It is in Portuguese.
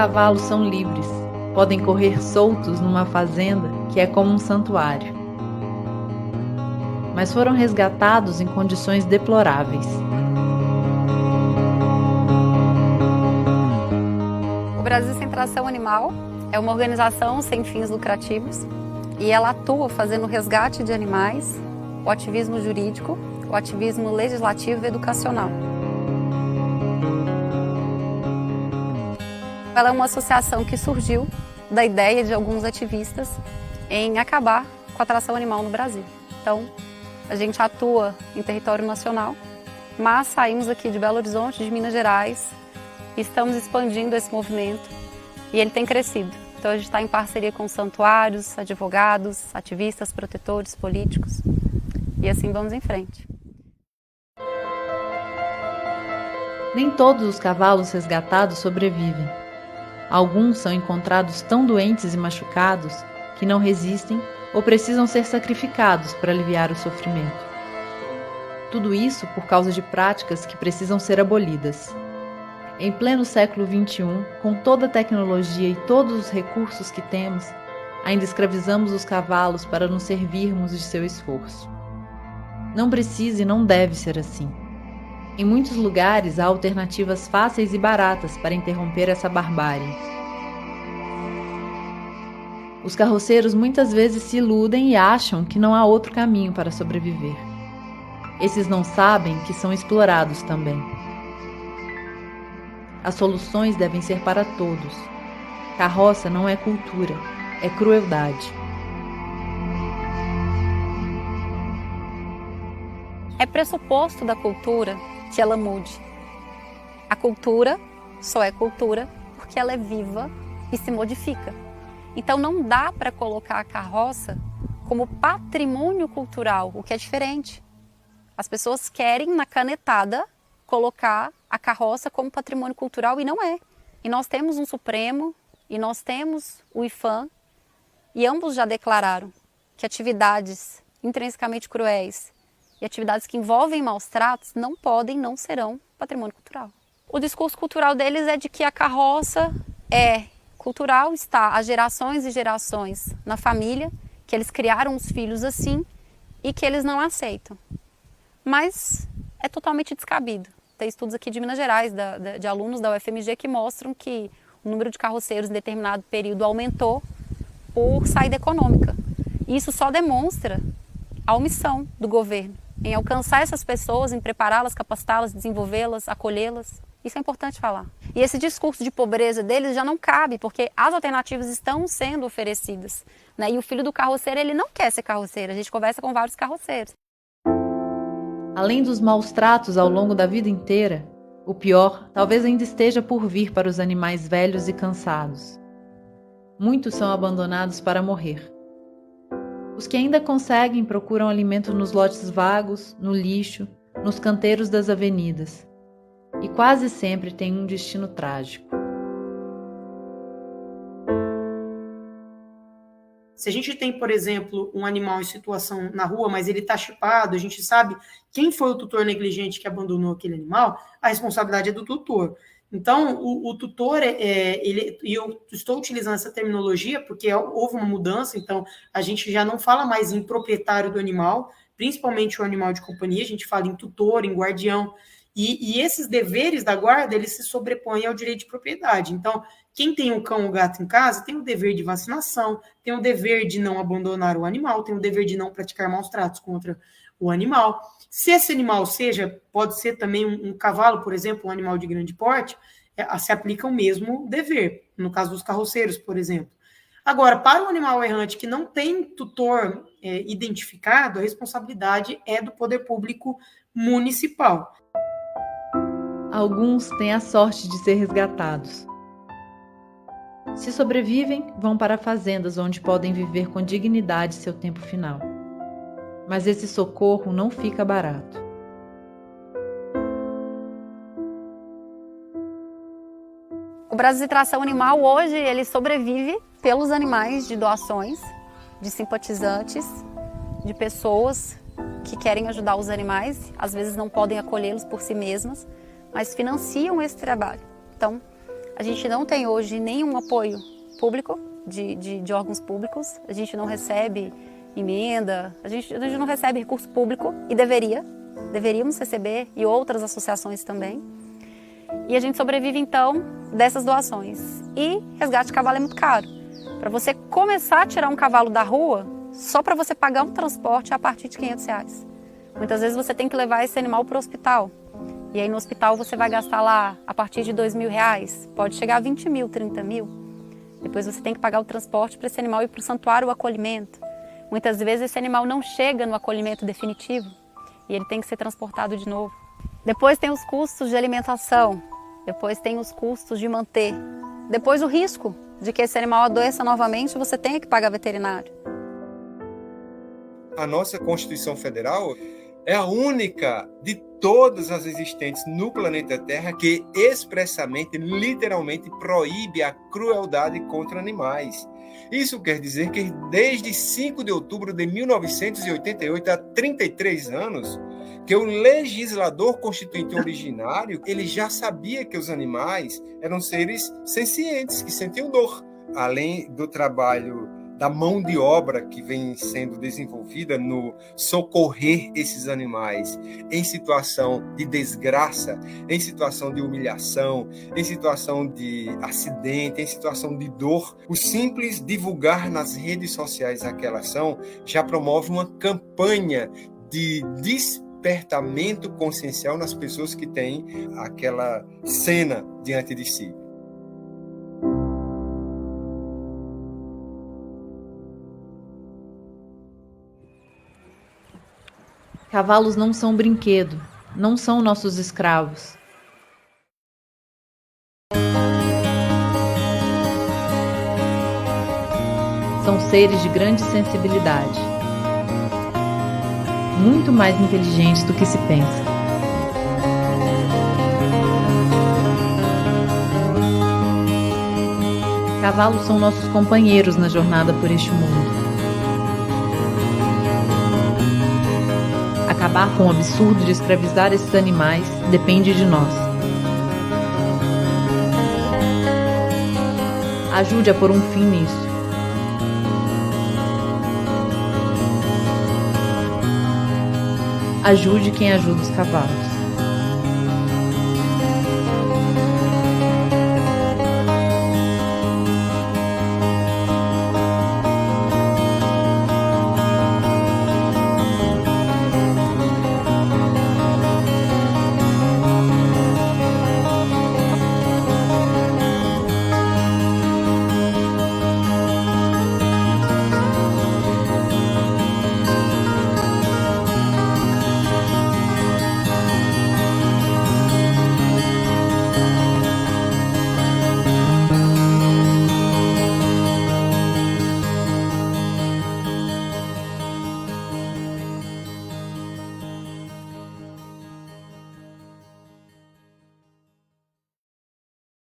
cavalos são livres, podem correr soltos numa fazenda que é como um santuário. Mas foram resgatados em condições deploráveis. O Brasil Sem Tração Animal é uma organização sem fins lucrativos e ela atua fazendo o resgate de animais, o ativismo jurídico, o ativismo legislativo e educacional. Ela é uma associação que surgiu da ideia de alguns ativistas em acabar com a tração animal no Brasil. Então, a gente atua em território nacional, mas saímos aqui de Belo Horizonte, de Minas Gerais, e estamos expandindo esse movimento e ele tem crescido. Então, a gente está em parceria com santuários, advogados, ativistas, protetores, políticos, e assim vamos em frente. Nem todos os cavalos resgatados sobrevivem. Alguns são encontrados tão doentes e machucados que não resistem ou precisam ser sacrificados para aliviar o sofrimento. Tudo isso por causa de práticas que precisam ser abolidas. Em pleno século XXI, com toda a tecnologia e todos os recursos que temos, ainda escravizamos os cavalos para nos servirmos de seu esforço. Não precisa e não deve ser assim. Em muitos lugares há alternativas fáceis e baratas para interromper essa barbárie. Os carroceiros muitas vezes se iludem e acham que não há outro caminho para sobreviver. Esses não sabem que são explorados também. As soluções devem ser para todos. Carroça não é cultura, é crueldade. É pressuposto da cultura que ela mude. A cultura só é cultura porque ela é viva e se modifica. Então não dá para colocar a carroça como patrimônio cultural, o que é diferente. As pessoas querem, na canetada, colocar a carroça como patrimônio cultural e não é. E nós temos um Supremo e nós temos o IPHAN e ambos já declararam que atividades intrinsecamente cruéis e atividades que envolvem maus tratos não podem, não serão patrimônio cultural. O discurso cultural deles é de que a carroça é cultural, está há gerações e gerações na família, que eles criaram os filhos assim e que eles não aceitam. Mas é totalmente descabido. Tem estudos aqui de Minas Gerais, de alunos da UFMG, que mostram que o número de carroceiros em determinado período aumentou por saída econômica. E isso só demonstra a omissão do governo em alcançar essas pessoas, em prepará-las, capacitá-las, desenvolvê-las, acolhê-las. Isso é importante falar. E esse discurso de pobreza deles já não cabe, porque as alternativas estão sendo oferecidas, né? E o filho do carroceiro, ele não quer ser carroceiro. A gente conversa com vários carroceiros. Além dos maus tratos ao longo da vida inteira, o pior talvez ainda esteja por vir para os animais velhos e cansados. Muitos são abandonados para morrer. Os que ainda conseguem procuram alimento nos lotes vagos, no lixo, nos canteiros das avenidas. E quase sempre têm um destino trágico. Se a gente tem, por exemplo, um animal em situação na rua, mas ele está chipado, a gente sabe quem foi o tutor negligente que abandonou aquele animal, a responsabilidade é do tutor. Então, o tutor, e eu estou utilizando essa terminologia porque houve uma mudança, então a gente já não fala mais em proprietário do animal, principalmente o animal de companhia, a gente fala em tutor, em guardião, e esses deveres da guarda, eles se sobrepõem ao direito de propriedade. Então, quem tem um cão ou gato em casa tem o dever de vacinação, tem o dever de não abandonar o animal, tem o dever de não praticar maus tratos contra o animal. Se esse animal pode ser também um cavalo, por exemplo, um animal de grande porte, se aplica o mesmo dever, no caso dos carroceiros, por exemplo. Agora, para o animal errante que não tem tutor identificado, a responsabilidade é do poder público municipal. Alguns têm a sorte de ser resgatados. Se sobrevivem, vão para fazendas onde podem viver com dignidade seu tempo final. Mas esse socorro não fica barato. O Brasil Sem Tração Animal hoje ele sobrevive pelos animais de doações, de simpatizantes, de pessoas que querem ajudar os animais, às vezes não podem acolhê-los por si mesmas, mas financiam esse trabalho. Então, A gente não tem hoje nenhum apoio público de órgãos públicos, a gente não recebe emenda, a gente não recebe recurso público e deveríamos receber, e outras associações também. E a gente sobrevive então dessas doações. E resgate de cavalo é muito caro. Para você começar a tirar um cavalo da rua, só para você pagar um transporte é a partir de R$500. Muitas vezes você tem que levar esse animal para o hospital. E aí no hospital você vai gastar lá a partir de R$2.000, pode chegar a 20 mil, 30 mil. Depois você tem que pagar o transporte para esse animal ir para o santuário, o acolhimento. Muitas vezes esse animal não chega no acolhimento definitivo e ele tem que ser transportado de novo. Depois tem os custos de alimentação, depois tem os custos de manter. Depois o risco de que esse animal adoeça novamente, você tenha que pagar veterinário. A nossa Constituição Federal é a única de todas as existentes no planeta Terra que expressamente, literalmente, proíbe a crueldade contra animais. Isso quer dizer que desde 5 de outubro de 1988, há 33 anos, que o legislador constituinte originário, ele já sabia que os animais eram seres sencientes, que sentiam dor. Além do trabalho da mão de obra que vem sendo desenvolvida no socorrer esses animais em situação de desgraça, em situação de humilhação, em situação de acidente, em situação de dor, o simples divulgar nas redes sociais aquela ação já promove uma campanha de despertamento consciencial nas pessoas que têm aquela cena diante de si. Cavalos não são brinquedo, não são nossos escravos. São seres de grande sensibilidade, muito mais inteligentes do que se pensa. Cavalos são nossos companheiros na jornada por este mundo. Acabar com o absurdo de escravizar esses animais depende de nós. Ajude a pôr um fim nisso. Ajude quem ajuda os cavalos.